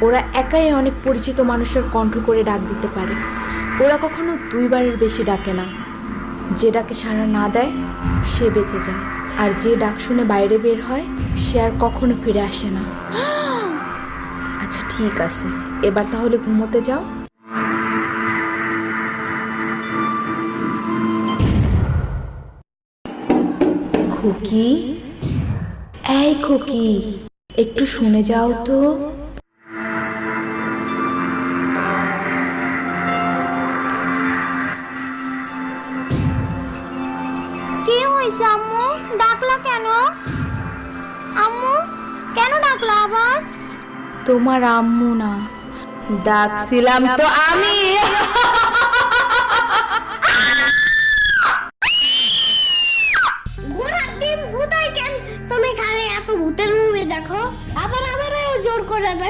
ওরা একাই অনেক পরিচিত মানুষের কণ্ঠ করে ডাক দিতে পারে। ওরা কখনো 2 বারের বেশি ডাকে না। যে ডাকে সাড়া না দেয় সে বেঁচে যায়, আর যে ডাক শুনে বাইরে বের হয় সে আর কখনো ফিরে আসে না। আচ্ছা ঠিক আছে, এবার তাহলে ঘুমোতে যাও। খুকি, এই খুকি, একটু শুনে যাও তো। কি হয়েছে আম্মু? ডাকলা কেন? আম্মু কেন ডাকলা আবার? তোমার আম্মু না, ডাকছিলাম তো আমি। ঘোড়ার ডিম ভূতাই কেন? তুমি খালি এত ভূতের মুভি দেখো, আবার জোর করে দেখো।